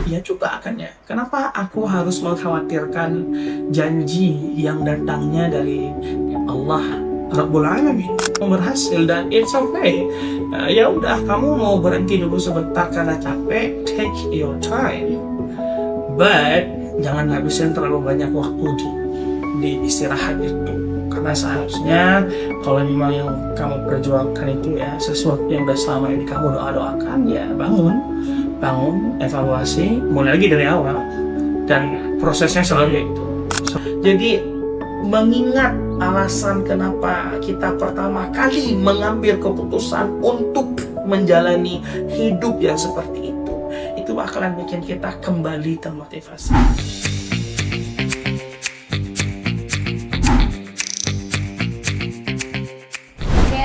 dia juga akan ya. Kenapa aku harus mengkhawatirkan janji yang datangnya dari Allah Rabbul Alamin berhasil, dan it's okay. Ya udah, kamu mau berhenti dulu sebentar karena capek, take your time, but jangan habisin terlalu banyak waktu di istirahat itu, karena seharusnya kalau memang yang kamu perjuangkan itu ya sesuatu yang udah selama ini kamu doakan, ya bangun, evaluasi, mulai lagi dari awal, dan prosesnya selalu itu. Jadi mengingat alasan kenapa kita pertama kali mengambil keputusan untuk menjalani hidup yang seperti itu bakalan bikin kita kembali termotivasi.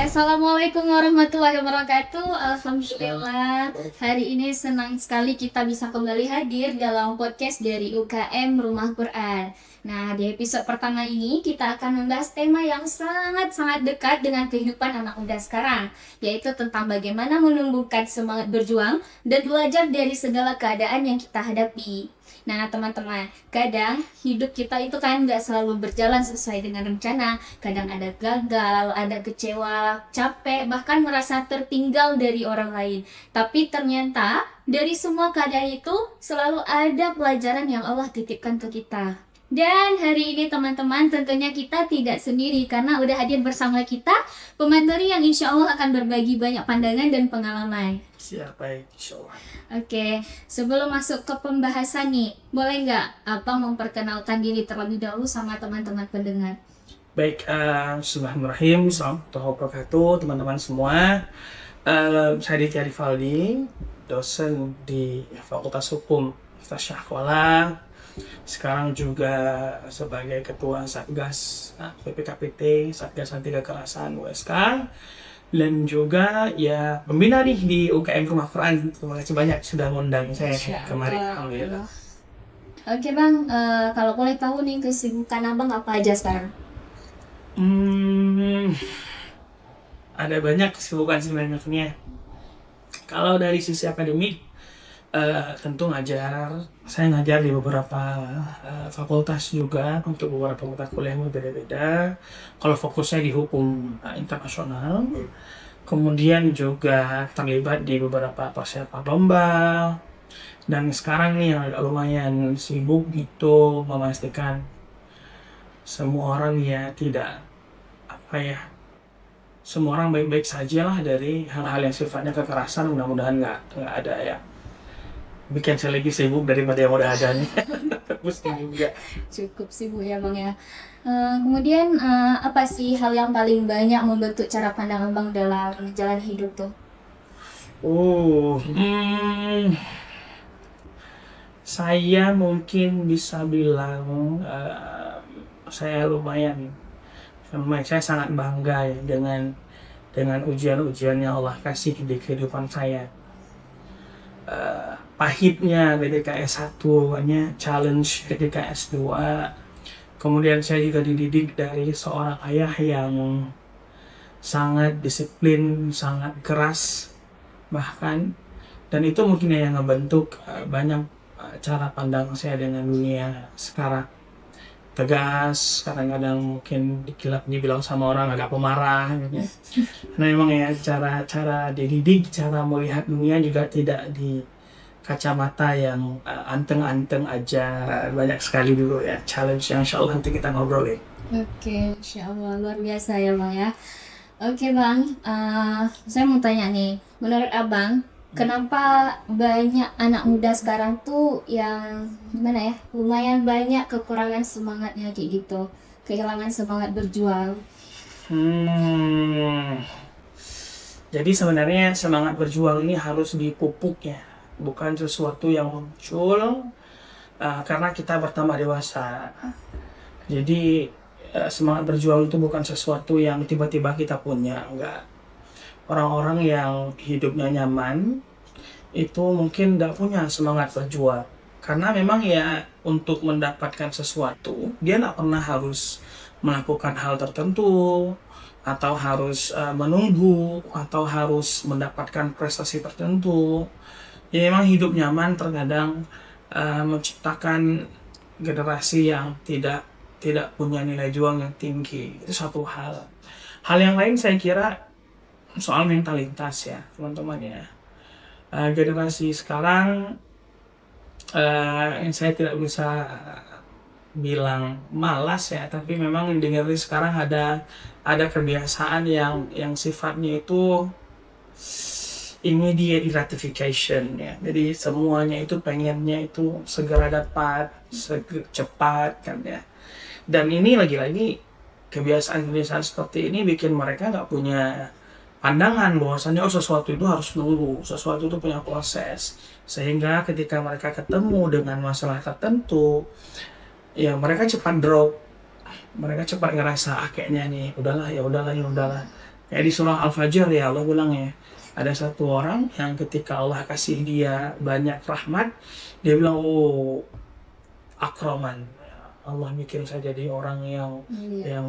Assalamualaikum warahmatullahi wabarakatuh. Alhamdulillah, hari ini senang sekali kita bisa kembali hadir dalam podcast dari UKM Rumah Quran. Nah, di episode pertama ini kita akan membahas tema yang sangat-sangat dekat dengan kehidupan anak muda sekarang, yaitu tentang bagaimana menumbuhkan semangat berjuang dan belajar dari segala keadaan yang kita hadapi. Nah teman-teman, kadang hidup kita itu kan gak selalu berjalan sesuai dengan rencana. Kadang ada gagal, ada kecewa, capek, bahkan merasa tertinggal dari orang lain. Tapi ternyata dari semua keadaan itu selalu ada pelajaran yang Allah titipkan ke kita. Dan hari ini teman-teman, tentunya kita tidak sendiri karena udah hadir bersama kita pemateri yang insya Allah akan berbagi banyak pandangan dan pengalaman. Siapa yang insya Allah. Oke, sebelum masuk ke pembahasan nih, boleh nggak Abang memperkenalkan diri terlebih dahulu sama teman-teman pendengar? Baik, Bismillahirrahmanirrahim. Assalamualaikum warahmatullahi wabarakatuh, teman-teman semua. Saya Diki Arifaldi, dosen di Fakultas Hukum Universitas Syah Kuala. Sekarang juga sebagai Ketua Satgas PPKPT, Satgas Anti Kekerasan USK. Dan juga ya pembina nih di UKM Rumah Quran. Terima kasih banyak sudah mengundang saya kemarin. Alhamdulillah. Oke Bang, kalau boleh tahu nih kesibukan Abang apa aja sekarang? Ada banyak kesibukan sebenarnya. Kalau dari sisi akademik, tentu saya ngajar di beberapa fakultas juga, untuk beberapa mata kuliah yang berbeda-beda. Kalau fokusnya di hukum internasional, kemudian juga terlibat di beberapa persiapan lomba, dan sekarang nih yang agak lumayan sibuk itu memastikan semua orang semua orang baik-baik saja lah dari hal-hal yang sifatnya kekerasan. Mudah-mudahan nggak ada ya. Bikin saya lagi sibuk daripada yang udah ada nih. Mesti juga. Cukup sibuk ya Bang ya. Kemudian apa sih hal yang paling banyak membentuk cara pandang Abang dalam jalan hidup tuh? Saya mungkin bisa bilang saya saya sangat bangga ya dengan ujian-ujian yang Allah kasih di kehidupan saya. Pahitnya ketika S1, challenge ketika S2. Kemudian saya juga dididik dari seorang ayah yang sangat disiplin, sangat keras bahkan, dan itu mungkin yang ngebentuk banyak cara pandang saya dengan dunia sekarang. Tegas, kadang-kadang mungkin dibilang sama orang agak pemarah gitu. Nah memang ya cara dididik, cara melihat dunia juga tidak di kacamata yang anteng-anteng aja. Banyak sekali dulu ya challenge yang insya Allah nanti kita ngobrolin. Oke, insya Allah luar biasa ya Bang ya. Oke Bang, saya mau tanya nih, menurut Abang kenapa banyak anak muda sekarang tuh yang gimana ya, lumayan banyak kekurangan semangatnya kayak gitu, kehilangan semangat berjuang? Jadi sebenarnya semangat berjuang ini harus dipupuk ya, bukan sesuatu yang muncul karena kita bertambah dewasa. Jadi semangat berjuang itu bukan sesuatu yang tiba-tiba kita punya, enggak. Orang-orang yang hidupnya nyaman itu mungkin tidak punya semangat berjuang, karena memang ya untuk mendapatkan sesuatu dia tidak pernah harus melakukan hal tertentu, atau harus menunggu, atau harus mendapatkan prestasi tertentu. Ya memang hidup nyaman terkadang menciptakan generasi yang tidak punya nilai juang yang tinggi. Itu satu hal. Hal yang lain saya kira soal mentalitas ya teman-teman ya. Generasi sekarang yang saya tidak bisa bilang malas ya, tapi memang di generasi sekarang ada kebiasaan yang sifatnya itu immediate gratification ya. Jadi semuanya itu pengennya itu segera dapat, cepat kan ya. Dan ini lagi-lagi kebiasaan-kebiasaan seperti ini bikin mereka nggak punya pandangan bahwasannya sesuatu itu harus nunggu, sesuatu itu punya proses. Sehingga ketika mereka ketemu dengan masalah tertentu, ya mereka cepat drop, mereka cepat ngerasa kayaknya nih udahlah ya udahlah. Kayak di surah Al-Fajr ya Allah bilang ya, ada satu orang yang ketika Allah kasih dia banyak rahmat, dia bilang akraman, Allah bikin saya jadi orang yang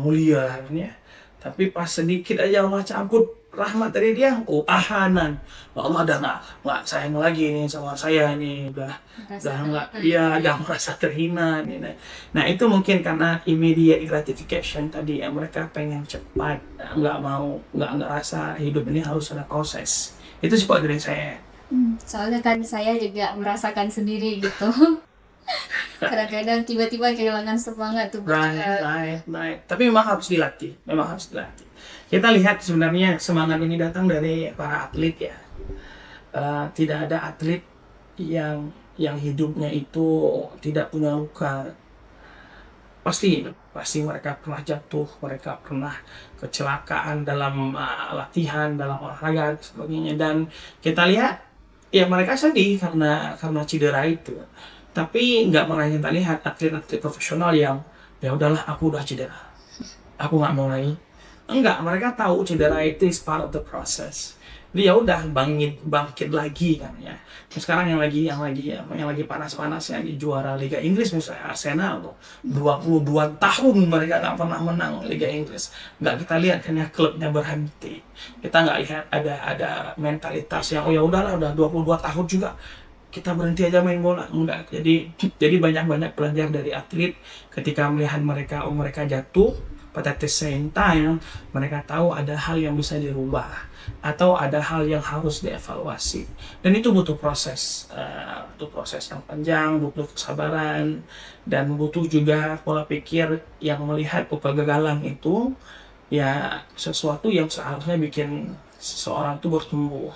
mulia ya. Tapi pas sedikit aja Allah cabut rahmat dari dia, ahanan, Allah udah nggak sayang lagi nih sama saya nih, udah merasa terhina nih. Nah itu mungkin karena immediate gratification tadi ya, mereka pengen cepat, nggak rasa hidup ini harus ada proses. Itu sih Pak dari saya. Soalnya kan saya juga merasakan sendiri gitu. Kadang-kadang tiba-tiba kehilangan semangat tuh. Right. Tapi memang harus dilatih. Kita lihat sebenarnya semangat ini datang dari para atlet ya. Tidak ada atlet yang hidupnya itu tidak punya luka. Pasti mereka pernah jatuh, mereka pernah kecelakaan dalam latihan, dalam olahraga dan sebagainya. Dan kita lihat ya mereka sedih karena cedera itu. Tapi nggak pernah kita lihat atlet-atlet profesional yang ya udahlah aku udah cedera, aku nggak mau lagi. Enggak, mereka tahu cedera itu is part of the process. Jadi ya udah bangkit lagi kan ya. Sekarang yang lagi panas-panasnya di juara Liga Inggris misalnya Arsenal tuh 22 tahun mereka nggak pernah menang Liga Inggris. Nggak kita lihat kan ya klubnya berhenti. Kita nggak lihat ada mentalitas yang ya udahlah udah 22 tahun juga kita berhenti aja main bola. Enggak. Jadi banyak belajar dari atlet ketika melihat mereka jatuh, pada the same time mereka tahu ada hal yang bisa dirubah atau ada hal yang harus dievaluasi. Dan itu butuh proses yang panjang, butuh kesabaran, dan butuh juga pola pikir yang melihat kegagalan itu ya sesuatu yang seharusnya bikin seseorang itu bertumbuh.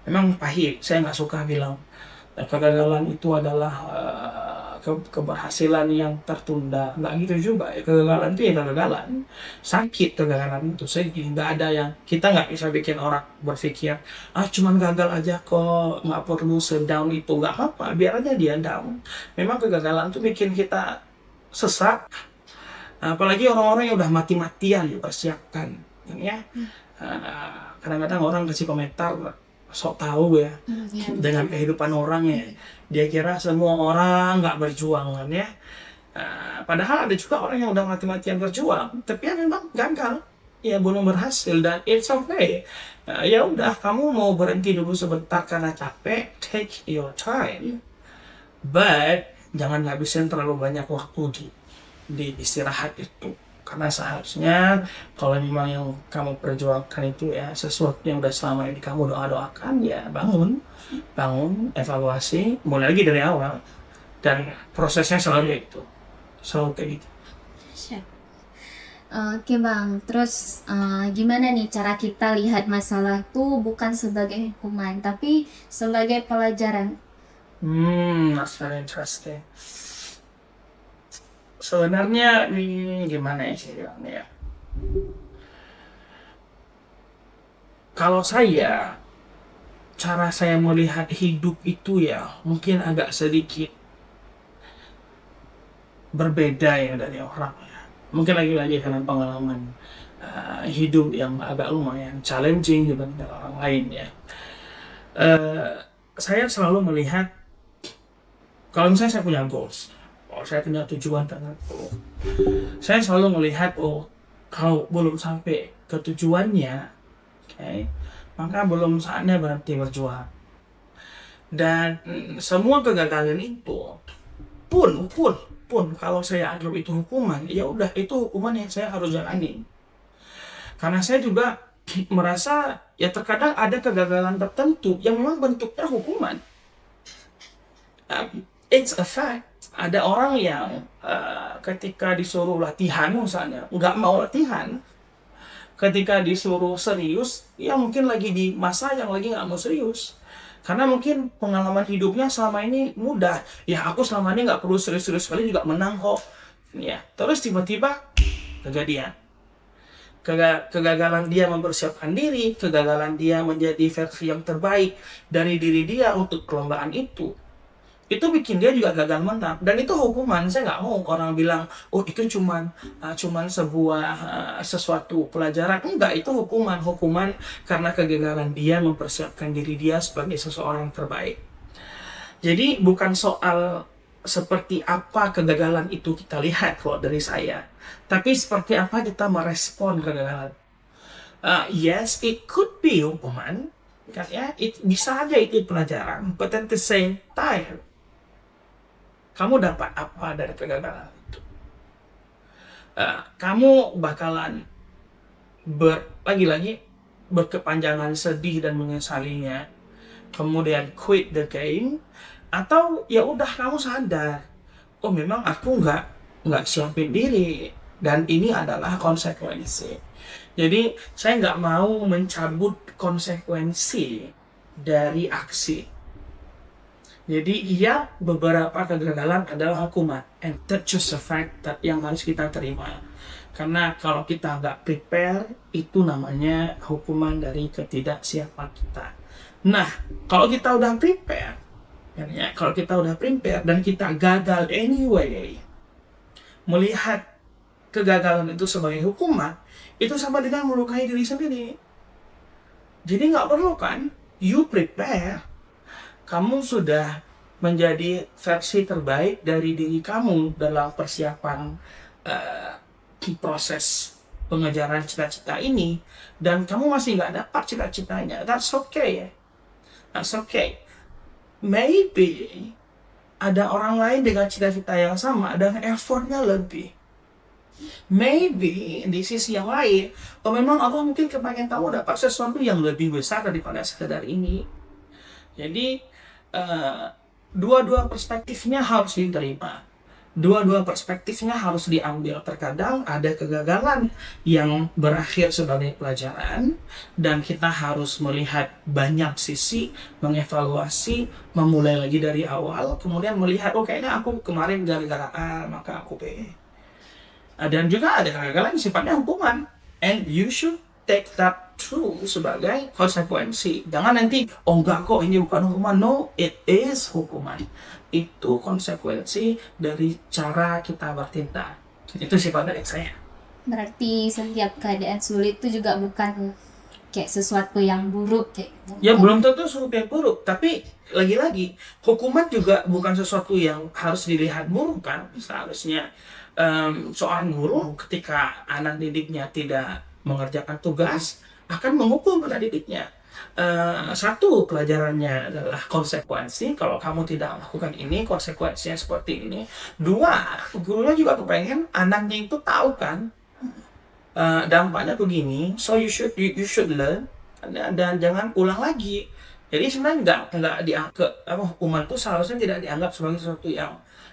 Memang pahit, saya nggak suka bilang kegagalan itu adalah keberhasilan yang tertunda. Nggak gitu juga ya, kegagalan itu ya kegagalan. Sakit kegagalan itu, nggak ada yang, kita nggak bisa bikin orang berpikir cuman gagal aja kok, nggak perlu sedown itu, nggak apa-apa, biar aja dia down. Memang kegagalan itu bikin kita sesak, apalagi orang-orang yang udah mati-matian dipersiapkan ya. Kadang-kadang orang kasih komentar sok tahu ya dengan kehidupan orang ya, dia kira semua orang nggak berjuang kan ya. Padahal ada juga orang yang udah mati-matian berjuang tapi ya memang gagal ya, belum berhasil, dan it's okay. Ya udah, kamu mau berhenti dulu sebentar karena capek, take your time, but jangan ngabisin terlalu banyak waktu di istirahat itu. Karena seharusnya kalau memang yang kamu perjuangkan itu ya sesuatu yang udah selama ini kamu doakan, ya bangun, evaluasi, mulai lagi dari awal, dan prosesnya selalu kayak gitu. Oke Bang, terus gimana nih cara kita lihat masalah tuh bukan sebagai hukuman tapi sebagai pelajaran? That's very interesting. Sebenarnya gimana ya sih bilangnya ya? Kalau cara saya melihat hidup itu ya mungkin agak sedikit berbeda ya dari orang ya. Mungkin lagi-lagi karena pengalaman hidup yang agak lumayan challenging dibanding orang lain ya. Saya selalu melihat kalau misalnya saya punya goals, saya punya tujuan tertentu, saya selalu melihat kalau belum sampai ke tujuannya, maka belum saatnya berhenti berjuang. Dan semua kegagalan itu pun kalau saya anggap itu hukuman, ya udah itu hukuman yang saya harus jalani. Karena saya juga merasa ya terkadang ada kegagalan tertentu yang memang bentuknya hukuman. It's a fact. Ada orang yang ketika disuruh latihan misalnya nggak mau latihan, ketika disuruh serius ya mungkin lagi di masa yang lagi nggak mau serius, karena mungkin pengalaman hidupnya selama ini mudah, ya aku selama ini nggak perlu serius-serius sekali juga menang kok, ya terus tiba-tiba kejadian kegagalan dia mempersiapkan diri, kegagalan dia menjadi versi yang terbaik dari diri dia untuk perlombaan itu bikin dia juga gagal menang, dan itu hukuman. Saya nggak mau orang bilang oh itu cuman sebuah sesuatu pelajaran. Enggak, itu hukuman karena kegagalan dia mempersiapkan diri dia sebagai seseorang yang terbaik. Jadi bukan soal seperti apa kegagalan itu kita lihat kalau dari saya, tapi seperti apa kita merespon kegagalan. Yes, it could be hukuman, kan ya, bisa aja itu pelajaran, but at the same time kamu dapat apa dari kegagalan itu? Kamu bakalan lagi-lagi berkepanjangan sedih dan menyesalinya, kemudian quit the game, atau ya udah kamu sadar, oh memang aku nggak siapin diri dan ini adalah konsekuensi. Jadi saya nggak mau mencabut konsekuensi dari aksi. Jadi iya, beberapa kegagalan adalah hukuman, and that's just a fact yang harus kita terima. Karena kalau kita nggak prepare, itu namanya hukuman dari ketidaksiapan kita. Nah, kalau kita udah prepare, dan kita gagal anyway, melihat kegagalan itu sebagai hukuman, itu sama dengan melukai diri sendiri. Jadi nggak perlu kan, you prepare. Kamu sudah menjadi versi terbaik dari diri kamu dalam persiapan proses pengejaran cita-cita ini, dan kamu masih nggak dapat cita-citanya. That's okay. Maybe ada orang lain dengan cita-cita yang sama dan effortnya lebih. Maybe di sisi yang lain, memang Allah mungkin kepengen kamu dapat sesuatu yang lebih besar daripada sekedar ini. Jadi dua-dua perspektifnya harus diterima, dua-dua perspektifnya harus diambil. Terkadang ada kegagalan yang berakhir sebagai pelajaran, dan kita harus melihat banyak sisi, mengevaluasi, memulai lagi dari awal, kemudian melihat oh kayaknya aku kemarin gara-gara A maka aku B. Dan juga ada kegagalan yang sifatnya hukuman, and you should take that true sebagai konsekuensi. Jangan nanti, oh enggak kok ini bukan hukuman. No, it is hukuman. Itu konsekuensi dari cara kita bertindak. Itu sifat dari saya. Berarti setiap keadaan sulit itu juga bukan kayak sesuatu yang buruk kayak gitu. Ya belum tentu sesuatu yang buruk, tapi lagi-lagi hukuman juga bukan sesuatu yang harus dilihat buruk kan. Seharusnya seorang guru ketika anak didiknya tidak mengerjakan tugas akan menghukum anak didiknya. Satu, pelajarannya adalah konsekuensi. Kalau kamu tidak melakukan ini, konsekuensinya seperti ini. Dua, gurunya juga kepengen anaknya itu tahu kan dampaknya begini. So you should learn, dan jangan ulang lagi. Jadi sebenarnya nggak dianggap hukuman itu seharusnya tidak dianggap sebagai sesuatu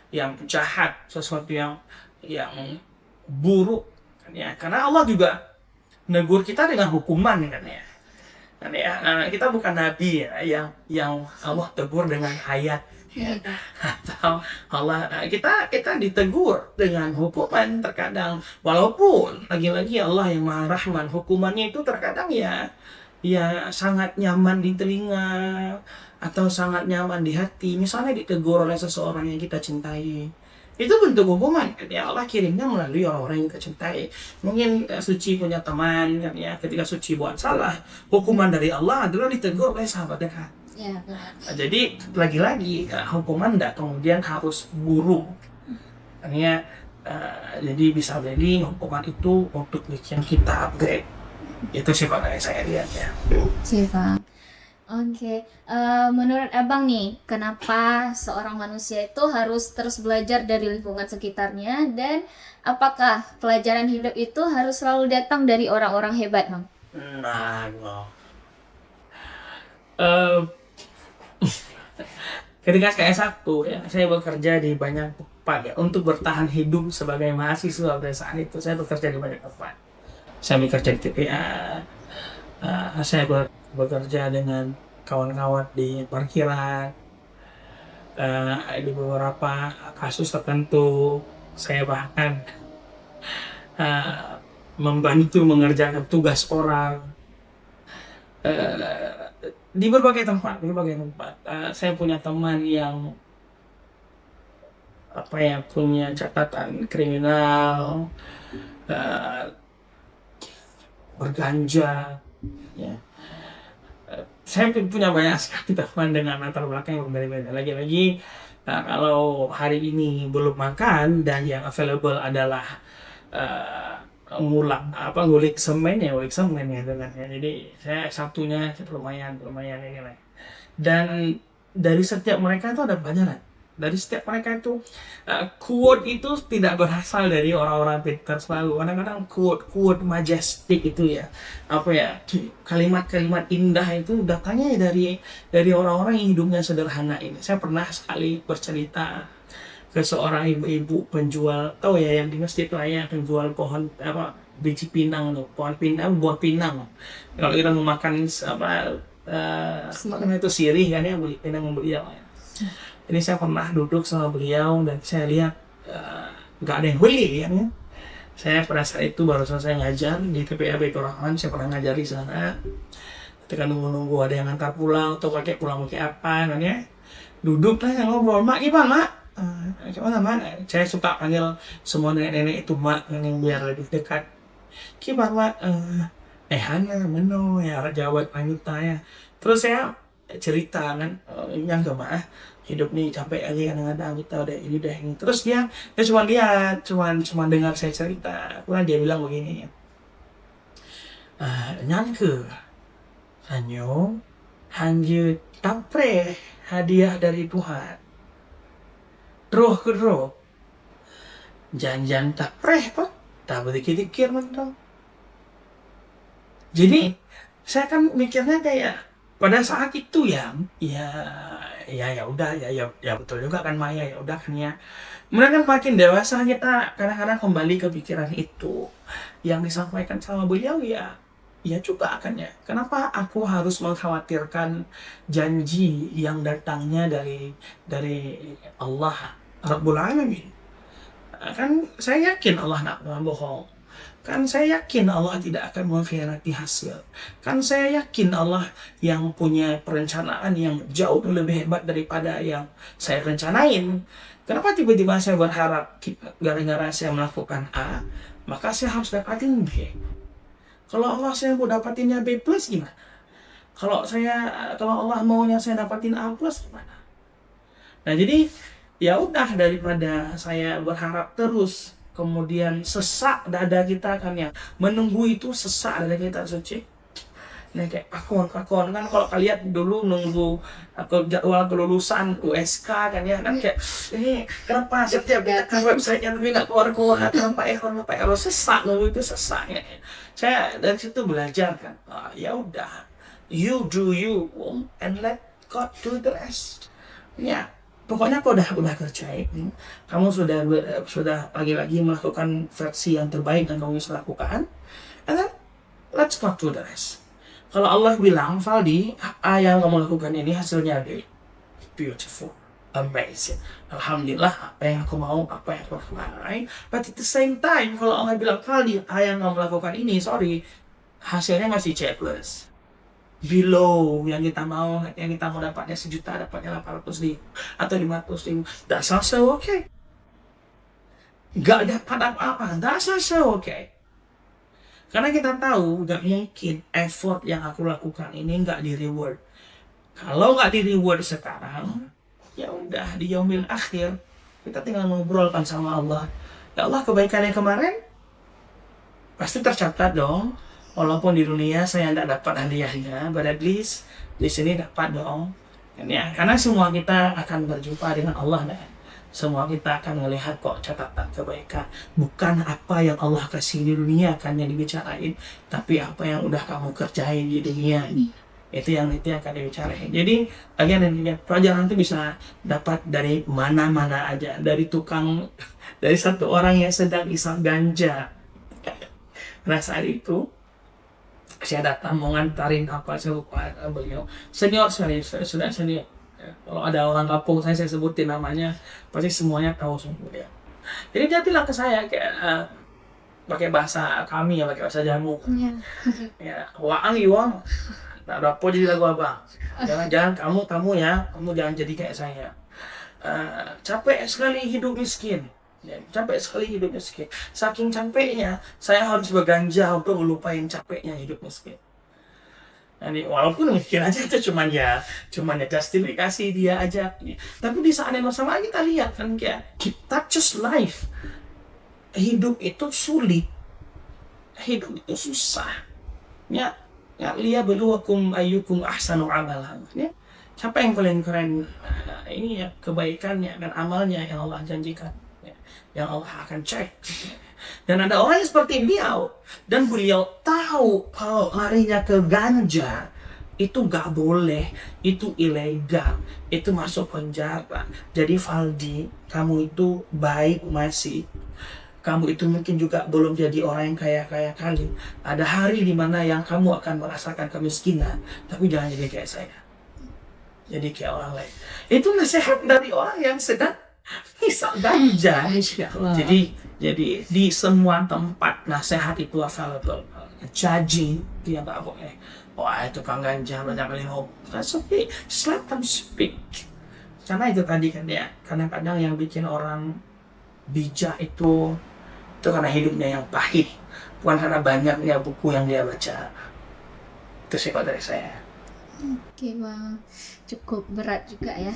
yang jahat, sesuatu yang buruk kan ya. Karena Allah juga negur kita dengan hukuman kan ya. Kita bukan nabi ya, yang Allah tegur dengan ayat ya. Atau Allah kita ditegur dengan hukuman terkadang, walaupun lagi-lagi Allah yang Maha Rahman, hukumannya itu terkadang ya sangat nyaman di telinga atau sangat nyaman di hati. Misalnya ditegur oleh seseorang yang kita cintai, itu bentuk hukuman kan ya. Allah kirimnya melalui orang-orang yang kita cintai. Mungkin Suci punya teman kan ya, ketika Suci buat salah, hukuman dari Allah adalah ditegur oleh sahabat dekat ya. Jadi lagi-lagi hukuman tidak kemudian harus buruk kan ya. Jadi bisa jadi hukuman itu untuk bikin kita upgrade. Itu sih kalau saya lihat ya. Sifat. Oke, menurut abang nih, kenapa seorang manusia itu harus terus belajar dari lingkungan sekitarnya dan apakah pelajaran hidup itu harus selalu datang dari orang-orang hebat, Bang? Nah, no. Eh, Ketika saya S1 ya, saya bekerja di banyak tempat ya untuk bertahan hidup sebagai mahasiswa pada saat itu saya bekerja di banyak tempat. Saya bekerja di TPA, saya bekerja dengan kawan-kawan di parkiran, di beberapa kasus tertentu saya bahkan eh, membantu mengerjakan tugas orang eh, di berbagai tempat, saya punya teman yang punya catatan kriminal, eh, berganja, ya. Saya punya banyak sekali teman dengan latar belakang yang berbeda-beda. Lagi-lagi, kalau hari ini belum makan dan yang available adalah uh, ngulik semen ya, gitu kan ya. Jadi saya satunya lumayan ini lah. Dan dari setiap mereka itu ada pelajaran. Dari setiap mereka itu quote itu tidak berasal dari orang-orang pintar selalu. Kadang-kadang quote majestic itu ya, kalimat-kalimat indah itu datangnya dari orang-orang yang hidupnya sederhana ini. Saya pernah sekali bercerita ke seorang ibu-ibu penjual, tahu ya, yang di masjid itu ya, penjual pohon biji pinang tuh, pohon pinang, buah pinang. Kalau kita mau makan makanan itu sirih kan ya, beli pinang beliau ya. Ini saya pernah duduk sama beliau dan saya lihat nggak ada yang beli ya. Saya pada saat itu baru selesai ngajar di TPA Baitur Rahman, saya pernah ngajar di sana. Ketika nunggu ada yang antar pulang atau pulang pakai apa, kan ya. Duduk lah ngobrol, mak gimana mak? Gimana mak? Saya suka panggil semua nenek-nenek itu mak, yang biar lebih dekat. Gimana mak? Hana meno ya jawab wanita ya. Terus saya cerita kan, yang gak mah hidup nih capek aja kadang-kadang kita udah ini udah ini. Terus dia cuma lihat, cuma dengar saya cerita. Kemudian dia bilang begini, nyangke Hanyo hanya tapre hadiah dari Tuhan. Roh ke roh. Jangan tapre kok. Tak berpikir mentong. Jadi saya kan mikirnya kayak pada saat itu ya udah ya betul juga kan Maya, ya udah kan ya. Kemudian kan makin dewasa kita kadang-kadang kembali ke pikiran itu yang disampaikan sama beliau ya juga akan ya. Kenapa aku harus mengkhawatirkan janji yang datangnya dari Allah Rabbul Alamin? Kan saya yakin Allah nggak pernah bohong. Kan saya yakin Allah tidak akan mengkhianati hasil. Kan saya yakin Allah yang punya perencanaan yang jauh lebih hebat daripada yang saya rencanain. Kenapa tiba-tiba saya berharap gara-gara saya melakukan A, maka saya harus dapatin B? Kalau Allah saya mau dapatinnya B plus gimana? Kalau Allah maunya saya dapatin A plus gimana? Nah jadi ya udah, daripada saya berharap terus kemudian sesak dada kita kan ya, menunggu itu sesak dada kita suci. Nah kayak pakon kan, kalau kalian dulu nunggu atau jadwal kelulusan USK kan ya kan, kayak ini kenapa setiap kita ke website-nya tapi nggak keluar tanpa error sesak, nunggu itu sesak ya. Saya dari situ belajar kan, ya udah, you do you and let God do the rest ya. Pokoknya kau udah kerja, kamu sudah lagi-lagi melakukan versi yang terbaik yang kamu bisa lakukan, and then let's go to the rest. Kalau Allah bilang, Valdi, apa yang kamu lakukan ini hasilnya beautiful, amazing, alhamdulillah, apa yang aku mau, apa yang aku lakukan. But at the same time, kalau Allah bilang, Valdi, apa yang kamu lakukan ini, sorry, hasilnya masih C plus, below yang kita mau dapatnya 1 juta, dapatnya 800.000 atau 500.000. That's also okay. Gak dapat apa-apa, that's also okay. Karena kita tahu gak mungkin effort yang aku lakukan ini gak di reward. Kalau gak di reward sekarang, ya udah di yaumil akhir kita tinggal ngobrolkan sama Allah. Ya Allah, kebaikan yang kemarin pasti tercatat dong. Walaupun di dunia saya tidak dapat hadiahnya, but at least di sini dapat dong. Ya, karena semua kita akan berjumpa dengan Allah, nah. Semua kita akan melihat kok catatan kebaikan. Bukan apa yang Allah kasih di dunia akan yang dibicarain, tapi apa yang udah kamu kerjain di dunia ini. Itu yang akan dibicarain. Jadi pelajaran itu bisa dapat dari mana-mana aja, dari tukang, dari satu orang yang sedang isap ganja. Nah saat itu saya datang mau ngantarin apa, saya lupa beliau senior sekali, sudah senior. Kalau ada orang kampung saya sebutin namanya, pasti semuanya tahu semua dia. Jadi dia bilang ke saya kayak pakai bahasa kami ya, pakai bahasa jamu. Ya, waang iwang. Nah, apa jadi lagu abang? Jangan kamu ya, kamu jangan jadi kayak saya. Capek sekali hidup miskin. Ya, capek sekali hidup miskin. Saking capeknya, saya harus berganja untuk melupain capeknya hidup miskin. Jadi walaupun miskin aja itu cuman ya justifikasi dia aja. Tapi di saat yang bersamaan kita lihat kan kayak kita just life. Hidup itu sulit. Hidup itu susah. Ya liyabluwakum ayyukum ahsanu amalan. Ya. Siapa yang paling keren? Ini ya kebaikannya dan amalnya yang Allah janjikan. Ya. Yang Allah akan cek. Dan ada orang yang seperti beliau, dan beliau tahu kalau larinya ke ganja itu gak boleh, itu ilegal, itu masuk penjara. Jadi Faldi, kamu itu baik masih, kamu itu mungkin juga belum jadi orang yang kaya kali. Ada hari dimana yang kamu akan merasakan kemiskinan, tapi jangan jadi kayak saya, jadi kayak orang lain. Itu nasihat dari orang yang sedang bisa ganja. Jadi di semua tempat nasihat itu available. Judging dia nggak boleh. Wah itu tukang ganja banyak kali ngomong. Tapi just let them speak. Karena itu tadi kan ya. Kadang-kadang yang bikin orang bijak itu karena hidupnya yang pahit, bukan karena banyaknya buku yang dia baca. Itu sih kalau dari saya. Oke bang, cukup berat juga ya.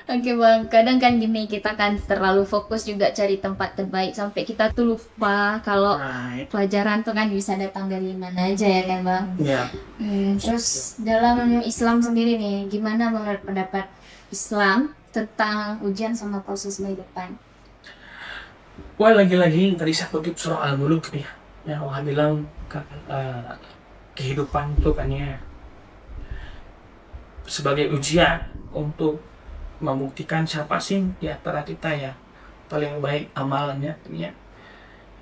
Oke bang, kadang kan gini, kita kan terlalu fokus juga cari tempat terbaik sampai kita tuh lupa kalau pelajaran tuh kan bisa datang dari mana aja ya kan bang. Yeah. Terus dalam Islam sendiri nih, gimana menurut pendapat Islam tentang ujian sama proses kehidupan? Wah lagi-lagi tadi saya kutip surah Al-Mulk nih, ya Allah bilang kehidupan itu kan ya sebagai ujian untuk membuktikan siapa sih di antara kita ya paling baik amalnya ya.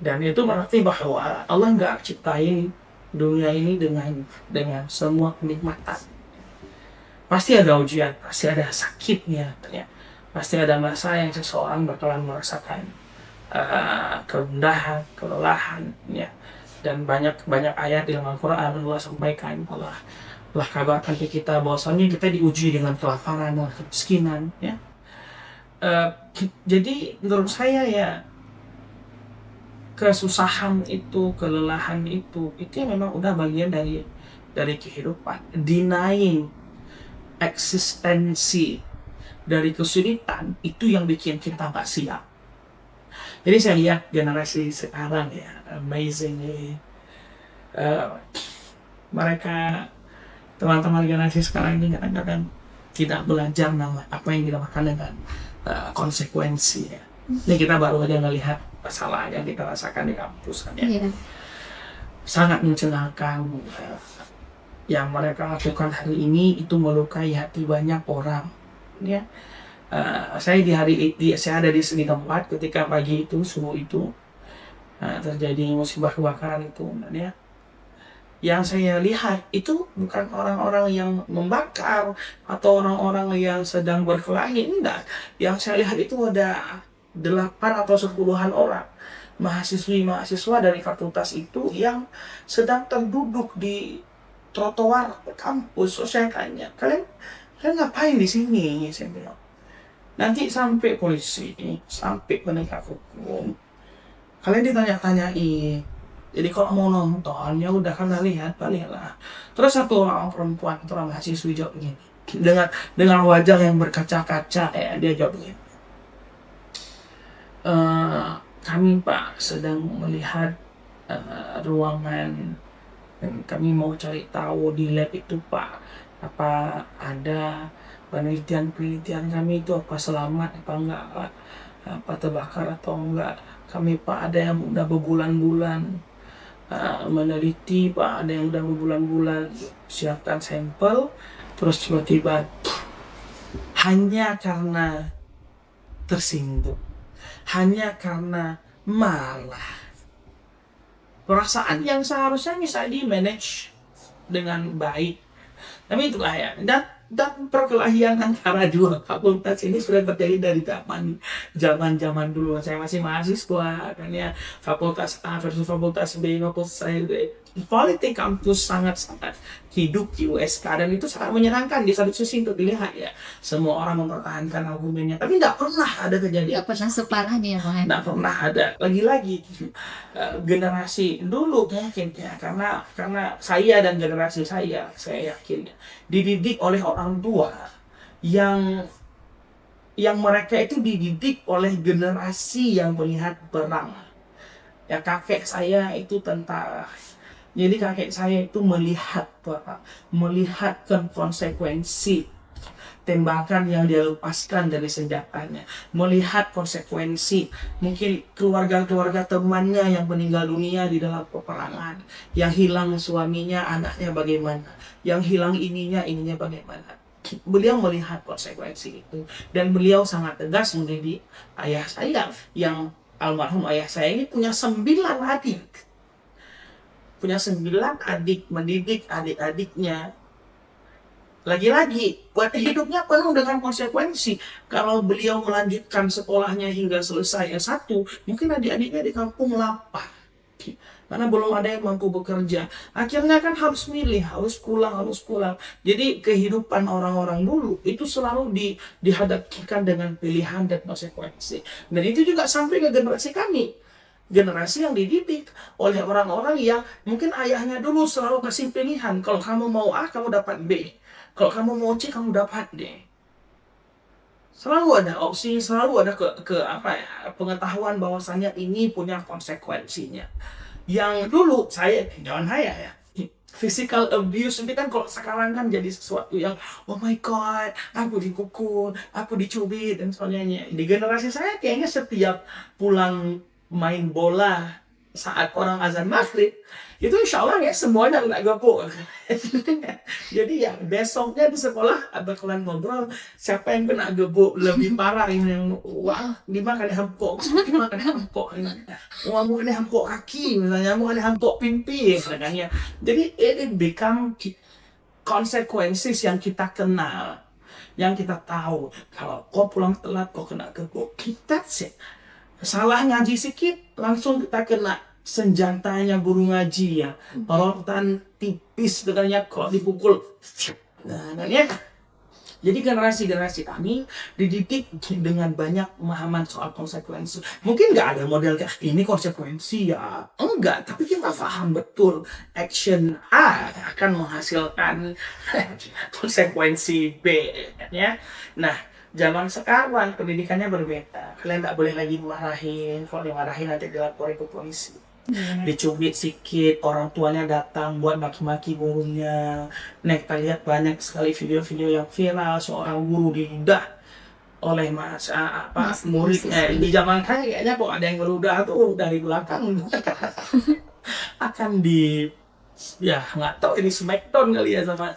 Dan itu berarti bahwa Allah nggak ciptain dunia ini dengan semua kenikmatan. Pasti ada ujian, pasti ada sakitnya ya. Pasti ada masa yang seseorang bakalan merasakan kerendahan, kelelahan ya. Dan banyak ayat di dalam Al-Quran Allah sampaikan, Allah kabarkan ke kita bahwasanya kita diuji dengan kelaparan dan kemiskinan ya. Jadi menurut saya ya kesusahan itu, kelelahan itu memang udah bagian dari kehidupan. Denying eksistensi dari kesulitan itu yang bikin kita nggak siap. Jadi saya lihat generasi sekarang ya, amazingly mereka teman-teman generasi sekarang ini kadang-kadang tidak belajar apa yang dinamakan dengan konsekuensi ya. Ini kita baru aja melihat masalah yang kita rasakan di kampus kan ya. Yeah. Sangat mencengangkan yang mereka lakukan hari ini itu melukai hati banyak orang ya. Saya ada di sini tempat ketika pagi itu subuh itu terjadi musibah kebakaran itu ya. Yang saya lihat itu bukan orang-orang yang membakar atau orang-orang yang sedang berkelahi, enggak. Yang saya lihat itu ada 8 atau 10-an orang mahasiswa dari fakultas itu yang sedang terduduk di trotoar kampus. So, saya tanya, kalian ngapain di sini? Saya bilang, nanti sampai polisi, sampai penegak hukum, kalian ditanya-tanyai. Jadi kalau mau nonton, ya udah kan lihat, baliklah. Terus satu orang perempuan, orang mahasiswi jawab begini, dengan wajah yang berkaca-kaca, dia jawab begini. Kami Pak sedang melihat ruangan, dan kami mau cari tahu di lab itu Pak, apa ada penelitian kami itu apa selamat apa enggak Pak, apa terbakar atau enggak. Kami Pak ada yang udah berbulan-bulan meneliti Pak, ada yang udah berbulan-bulan siapkan sampel, terus tiba-tiba hanya karena tersinggung, hanya karena marah, perasaan yang seharusnya bisa di manage dengan baik. Tapi itulah ya, dan perkelahian antara dua fakultas ini sudah terjadi dari zaman dulu. Saya masih mahasiswa, kan ya, fakultas A versus fakultas B, fakultas A, politik kampus sangat hidup di USK, dan itu sangat menyenangkan di satu sisi untuk dilihat ya. Semua orang mempertahankan argumennya, tapi tidak pernah ada kejadian. Nggak pernah separah nih ya Pak. Tidak pernah ada. Lagi-lagi generasi dulu mungkin ya, karena saya dan generasi saya yakin dididik oleh orang tua yang mereka itu dididik oleh generasi yang melihat perang. Ya, kakek saya itu tentara. Jadi kakek saya itu melihatkan konsekuensi tembakan yang dia lepaskan dari senjatanya, melihat konsekuensi mungkin keluarga temannya yang meninggal dunia di dalam peperangan, yang hilang suaminya, anaknya bagaimana, yang hilang ininya bagaimana. Beliau melihat konsekuensi itu, dan beliau sangat tegas mendidik ayah saya, yang almarhum ayah saya ini punya 9 adik. Mendidik adik-adiknya. Lagi-lagi, buat hidupnya penuh dengan konsekuensi. Kalau beliau melanjutkan sekolahnya hingga selesai S1, mungkin adik-adiknya di kampung lapar. Karena belum ada yang mampu bekerja. Akhirnya kan harus milih, harus pulang. Jadi kehidupan orang-orang dulu itu selalu dihadapkan dengan pilihan dan konsekuensi. Dan itu juga sampai ke generasi kami. Generasi yang dididik oleh orang-orang yang mungkin ayahnya dulu selalu kasih pilihan. Kalau kamu mau A, kamu dapat B. Kalau kamu mau C, kamu dapat D. Selalu ada opsi, selalu ada pengetahuan bahwasanya ini punya konsekuensinya. Yang dulu jangan ya. Physical abuse ini kan kalau sekarang kan jadi sesuatu yang oh my god, aku dipukul, aku dicubit dan sebagainya. Di generasi saya kayaknya setiap pulang main bola saat orang azan maghrib itu insya Allah ya semuanya kena gepuk. Jadi ya besoknya di sekolah bakalan ngobrol siapa yang kena gebuk lebih parah, yang wah 5 kali hempuk, 5 kali hempuk, kamu kena hempuk kaki misalnya, kamu kena hempuk pipi misalnya. Jadi it become konsekuensi yang kita kenal, yang kita tahu. Kalau kau pulang telat kau kena gebuk, that's it. Salah ngaji sedikit langsung kita kena senjatanya guru ngaji ya, rotan tipis dengannya kalau dipukul. Nah ya, jadi generasi kami dididik dengan banyak pemahaman soal konsekuensi. Mungkin nggak ada model kayak ini konsekuensi ya, enggak, tapi kita paham betul action A akan menghasilkan konsekuensi B ya. Nah, zaman sekarang pendidikannya berbeda. Kalian nggak boleh lagi marahin. Kalau dimarahin nanti dilaporin ke polisi. Dicubit sedikit, orang tuanya datang buat maki-maki gurunya. Nah, kita lihat banyak sekali video-video yang viral seorang guru diludah oleh muridnya. Di zaman kayaknya kok ada yang meludah tuh dari belakang akan nggak tahu ini smackdown kali ya sama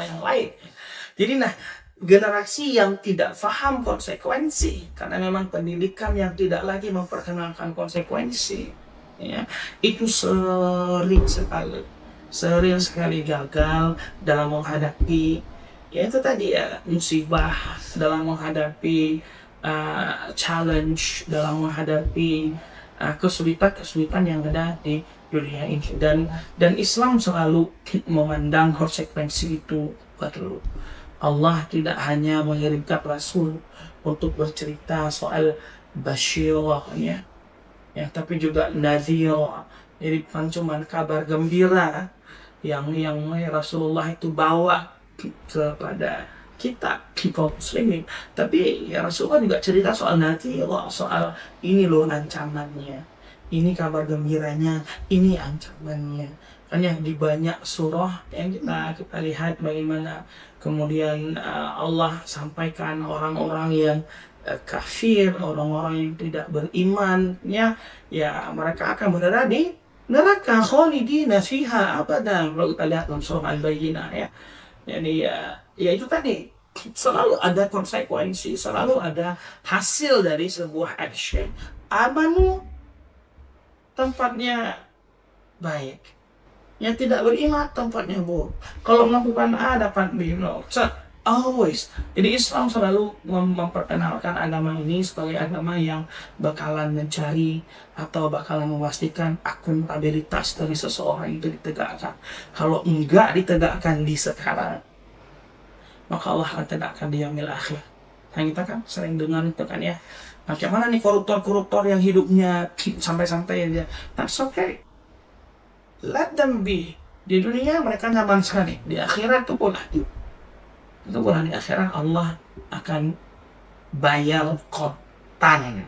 yang lain. Jadi generasi yang tidak paham konsekuensi, karena memang pendidikan yang tidak lagi memperkenalkan konsekuensi, ya, itu sering sekali gagal dalam menghadapi, ya itu tadi ya, musibah, dalam menghadapi challenge, dalam menghadapi kesulitan yang ada di dunia ini. Dan Islam selalu memandang konsekuensi itu perlu. Allah tidak hanya mengirimkan Rasul untuk bercerita soal basyirah ya, tapi juga nadhirah. Jadi bukan cuma kabar gembira yang Rasulullah itu bawa kepada kita kaum muslimin, tapi ya Rasulullah juga cerita soal nadhirah, soal ini loh ancamannya. ini kabar gembiranya, ini ancamannya. Kan yang di banyak surah yang kita lihat bagaimana kemudian Allah sampaikan orang-orang yang kafir, orang-orang yang tidak beriman, ya mereka akan berada di neraka khalidina fiha abada. Kalau kita lihat dalam surah Al-Bayyinah ya. Jadi ya itu tadi, selalu ada konsekuensi, selalu ada hasil dari sebuah action. Amanu tempatnya baik, yang tidak beriman tempatnya buruk. Kalau melakukan A dapat B, no. So, always. Jadi Islam selalu memperkenalkan agama ini sebagai agama yang bakalan mencari atau bakalan memastikan akuntabilitas dari seseorang itu ditegakkan. Kalau enggak ditegakkan di sekarang, maka Allah akan tegakkan di yaumil akhir. Nah, kita kan sering dengar itu kan ya. Bagaimana nih koruptor-koruptor yang hidupnya santai-santai aja. That's okay. Let them be. Di dunia mereka nyaman sekali. Di akhirat itu pula. Itu pula di akhirat Allah akan bayar kotan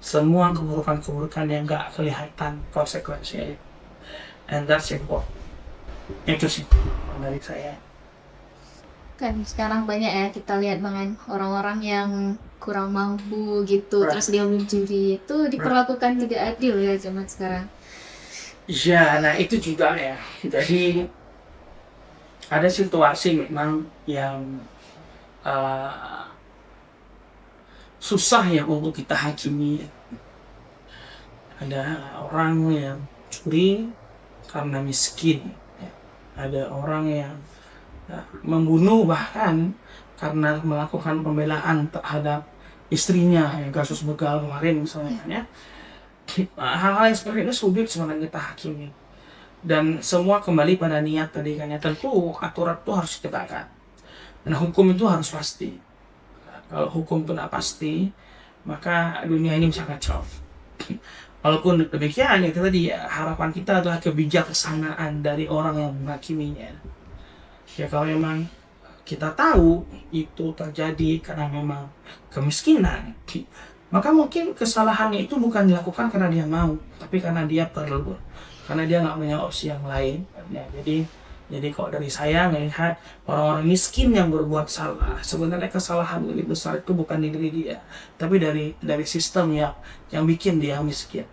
semua keburukan-keburukan yang gak kelihatan konsekuensinya. And that's important. Itu sih dari saya. Kan sekarang banyak ya kita lihat banget orang-orang yang kurang mampu gitu, Right. terus dia mencuri, itu diperlakukan tidak adil ya zaman sekarang. Ya, nah itu juga ya. Jadi ada situasi memang yang susah ya untuk kita hakimi. Ada orang yang curi karena miskin. Ada orang yang membunuh bahkan karena melakukan pembelaan terhadap istrinya, yang kasus begal kemarin misalnya ya. Hal-hal yang seperti itu sulit sebenarnya kita hakimi, dan semua kembali pada niat tadi kan ya. Tentu aturan itu harus ditegakkan dan hukum itu harus pasti. Kalau hukum itu tidak pasti, maka dunia ini bisa kacau. Walaupun demikian, itu tadi ya, harapan kita adalah kebijaksanaan dari orang yang menghakiminya. Ya kalau memang kita tahu itu terjadi karena memang kemiskinan, maka mungkin kesalahannya itu bukan dilakukan karena dia mau, tapi karena dia perlu, karena dia nggak punya opsi yang lain. Ya, jadi kok dari saya melihat orang-orang miskin yang berbuat salah, sebenarnya kesalahan lebih besar itu bukan di diri dia, tapi dari sistem yang bikin dia miskin.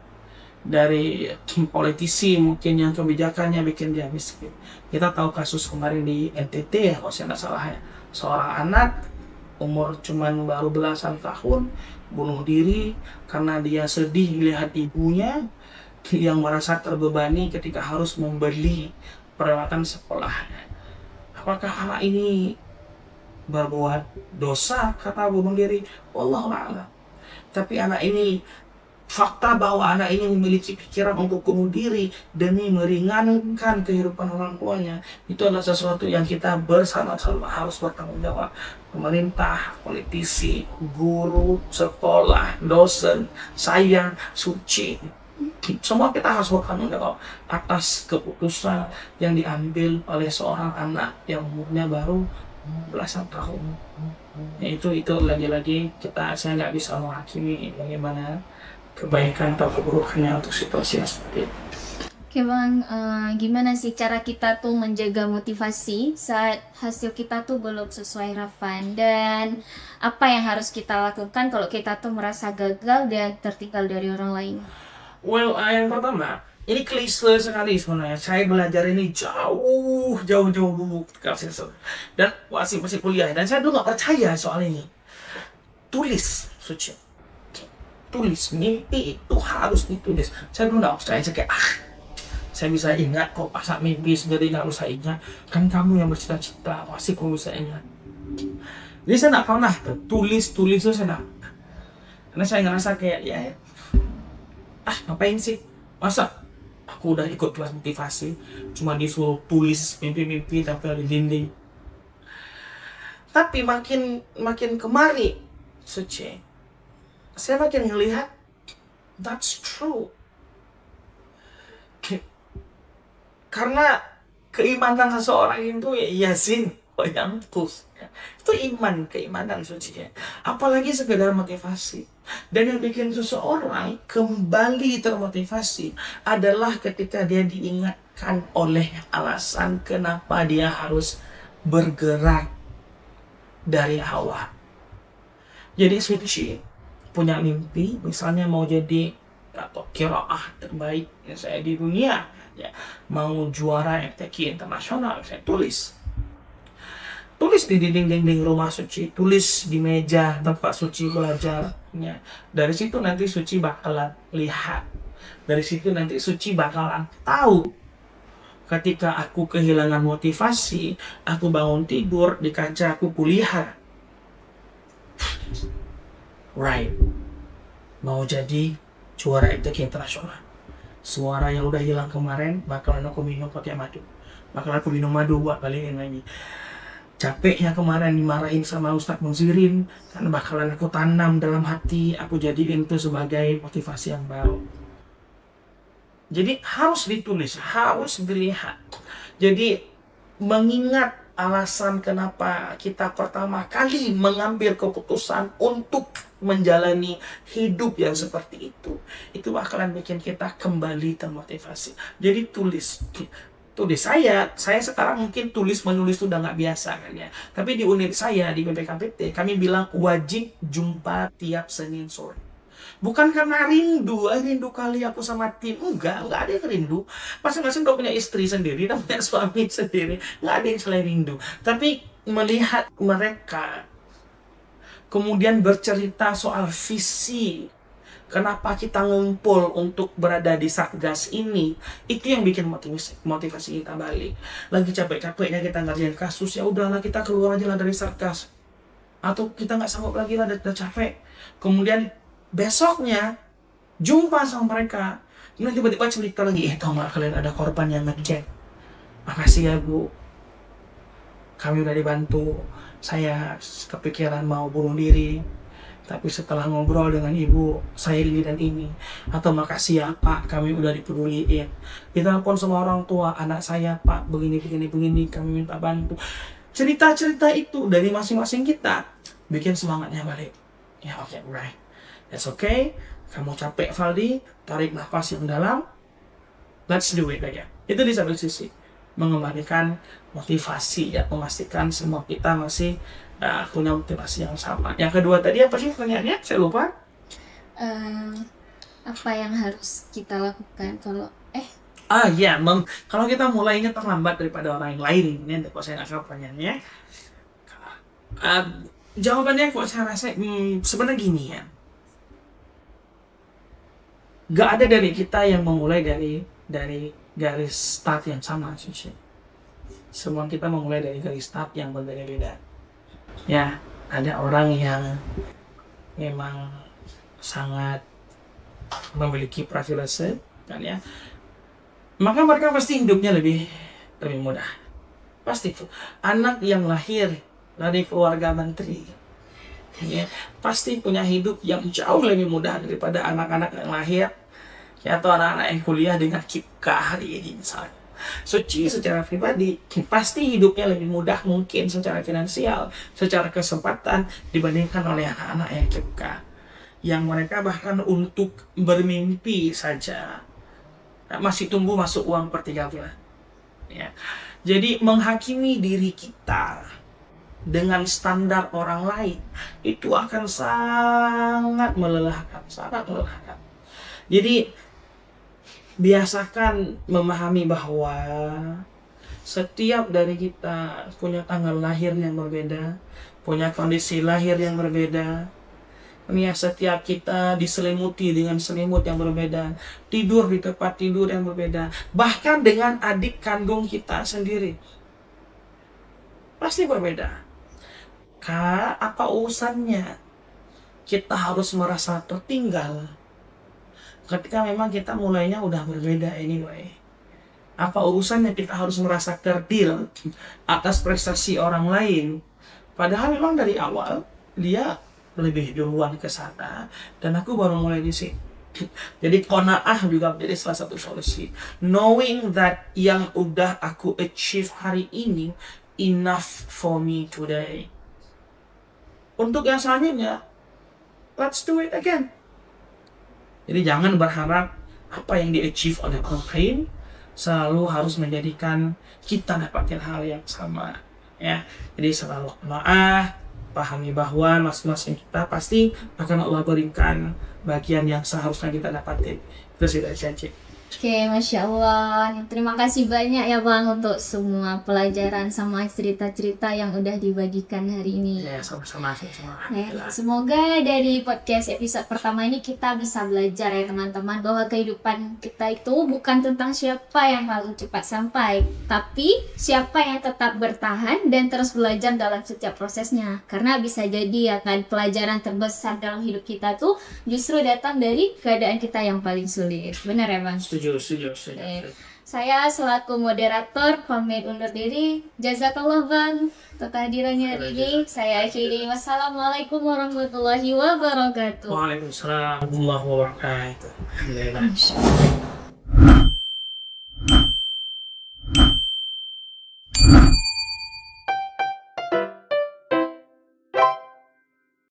Dari politisi mungkin yang kebijakannya bikin dia miskin. Kita tahu kasus kemarin di NTT ya, kalau saya nggak salah ya, seorang anak umur cuman baru belasan tahun bunuh diri karena dia sedih melihat ibunya yang merasa terbebani ketika harus membeli peralatan sekolah. Apakah anak ini berbuat dosa karena bunuh diri? Wallahu a'lam. Tapi anak ini, fakta bahwa anak ini memiliki pikiran untuk bunuh diri demi meringankan kehidupan orang tuanya, itu adalah sesuatu yang kita bersama-sama harus bertanggung jawab. Pemerintah, politisi, guru, sekolah, dosen, saya, suci, semua kita harus bertanggung jawab atas keputusan yang diambil oleh seorang anak yang umurnya baru belasan tahun. Ya, itu lagi-lagi saya nggak bisa menghakimi bagaimana kebaikan atau keburukannya untuk situasi yang seperti itu. Oke Bang, gimana sih cara kita tuh menjaga motivasi saat hasil kita tuh belum sesuai harapan, dan apa yang harus kita lakukan kalau kita tuh merasa gagal dan tertinggal dari orang lain? Well, yang pertama, ini klise sekali sebenarnya. Saya belajar ini jauh dulu dan masih kuliah, dan saya dulu nggak percaya soal ini. Tulis, Suci. Tulis, mimpi itu harus ditulis. Saya dulu nggak percaya, saya kayak saya bisa ingat kok pas mimpi sendiri, nggak usah ingat, kan kamu yang bercita-cita pasti kamu bisa ingat. Jadi saya nggak pernah tulis itu saya nggak, karena saya ngerasa kayak ngapain sih, masa aku udah ikut kelas motivasi cuma disuruh tulis mimpi-mimpi tempel di dinding. Tapi makin kemari Suci, saya makin ngelihat that's true. Karena keimanan seseorang itu ya Yasin yang terus. Itu keimanan suci ya. Apalagi sekedar motivasi. Dan yang bikin seseorang kembali termotivasi adalah ketika dia diingatkan oleh alasan kenapa dia harus bergerak dari awal. Jadi suci punya mimpi, misalnya mau jadi atau qiraah terbaik ya saya di dunia, ya mau juara MTQ internasional, saya tulis di dinding-dinding rumah suci, tulis di meja tempat suci belajarnya. Dari situ nanti suci bakalan lihat, dari situ nanti suci bakalan tahu. Ketika aku kehilangan motivasi, aku bangun tidur di kaca aku kulihat, right, mau jadi juara MTQ internasional. Suara yang udah hilang kemarin bakalan aku minum pakai madu, bakalan aku minum madu buat balikin lagi. Capeknya kemarin dimarahin sama Ustadz Munzirin, kan bakalan aku tanam dalam hati, aku jadiin itu sebagai motivasi yang baru. Jadi harus ditulis, harus dilihat. Jadi mengingat alasan kenapa kita pertama kali mengambil keputusan untuk menjalani hidup yang seperti itu bakalan bikin kita kembali termotivasi. Jadi tulis saya sekarang mungkin menulis itu udah nggak biasa kan ya, tapi di unit saya di BPKPT kami bilang wajib jumpa tiap Senin sore. Bukan karena rindu kali aku sama tim, enggak ada yang rindu. Masing-masing udah punya istri sendiri, udah punya suami sendiri, nggak ada yang selain rindu. Tapi melihat mereka kemudian bercerita soal visi, kenapa kita ngumpul untuk berada di Satgas ini, itu yang bikin motivasi kita balik. Lagi capek-capeknya kita ngerjain kasus, ya udahlah kita keluar aja lah dari Satgas. Atau kita nggak sanggup lagi lah, udah capek. Kemudian besoknya jumpa sama mereka, kemudian tiba-tiba cerita lagi, tau nggak kalian ada korban yang ngecek. Makasih ya Bu, kami udah dibantu. Saya kepikiran mau bunuh diri, tapi setelah ngobrol dengan ibu, saya ini dan ini. Atau makasih ya Pak, kami udah dipeduliin. Ditelepon sama orang tua, anak saya Pak, begini, kami minta bantu. Cerita-cerita itu dari masing-masing kita bikin semangatnya balik. Ya oke, right. That's okay. Kamu capek Valdi, tarik nafas yang dalam. Let's do it aja. Itu di satu sisi mengembalikan motivasi, ya, memastikan semua kita masih punya motivasi yang sama. Yang kedua tadi apa sih pertanyaannya? Saya lupa. Apa yang harus kita lakukan kalau kalau kita mulainya terlambat daripada orang yang lain, ini kok saya nggak pertanyaannya. Jawabannya kok saya rasa sebenarnya gini ya. Gak ada dari kita yang memulai dari garis start yang sama, Suci. Semua kita memulai dari garis start yang berbeda-beda. Ya, ada orang yang memang sangat memiliki privilege, kan ya. Maka mereka pasti hidupnya lebih mudah. Pasti itu. Anak yang lahir dari keluarga menteri, ya, pasti punya hidup yang jauh lebih mudah daripada anak-anak yang lahir, ya, atau anak-anak yang kuliah dengan KIPKA hari ini misalnya. Suci secara pribadi pasti hidupnya lebih mudah mungkin secara finansial, secara kesempatan dibandingkan oleh anak-anak yang KIPKA, yang mereka bahkan untuk bermimpi saja masih tunggu masuk uang per 3 bulan. Ya. Jadi menghakimi diri kita dengan standar orang lain itu akan sangat melelahkan. Jadi biasakan memahami bahwa setiap dari kita punya tanggal lahir yang berbeda, punya kondisi lahir yang berbeda. Ya, setiap kita diselimuti dengan selimut yang berbeda, tidur di tempat tidur yang berbeda, bahkan dengan adik kandung kita sendiri pasti berbeda. Apa urusannya kita harus merasa tertinggal ketika memang kita mulainya udah berbeda anyway? Apa urusannya kita harus merasa kerdil atas prestasi orang lain, padahal memang dari awal dia lebih duluan ke sana dan aku baru mulai di sini. Jadi qanaah juga menjadi salah satu solusi. Knowing that yang udah aku achieve hari ini enough for me today. untuk yang selanjutnya, let's do it again. Jadi jangan berharap apa yang di-achieve oleh orang lain selalu harus menjadikan kita dapatin hal yang sama. Ya, jadi selalu maaf, pahami bahwa masing-masing kita pasti akan Allah berikan bagian yang seharusnya kita dapatin. Itu sudah janji. Oke, Masya Allah. Terima kasih banyak ya Bang untuk semua pelajaran sama cerita-cerita yang udah dibagikan hari ini. Ya, sama-sama. Semoga dari podcast episode pertama ini kita bisa belajar ya teman-teman, bahwa kehidupan kita itu bukan tentang siapa yang paling cepat sampai, tapi siapa yang tetap bertahan dan terus belajar dalam setiap prosesnya. Karena bisa jadi ya kan, pelajaran terbesar dalam hidup kita tuh justru datang dari keadaan kita yang paling sulit. Benar ya Bang? Setuju. Saya selaku moderator pamit undur diri. Jazakallah Bang untuk kehadirannya hari ini. Saya akhiri. Wassalamualaikum warahmatullahi wabarakatuh. Waalaikumsalam warahmatullahi wabarakatuh.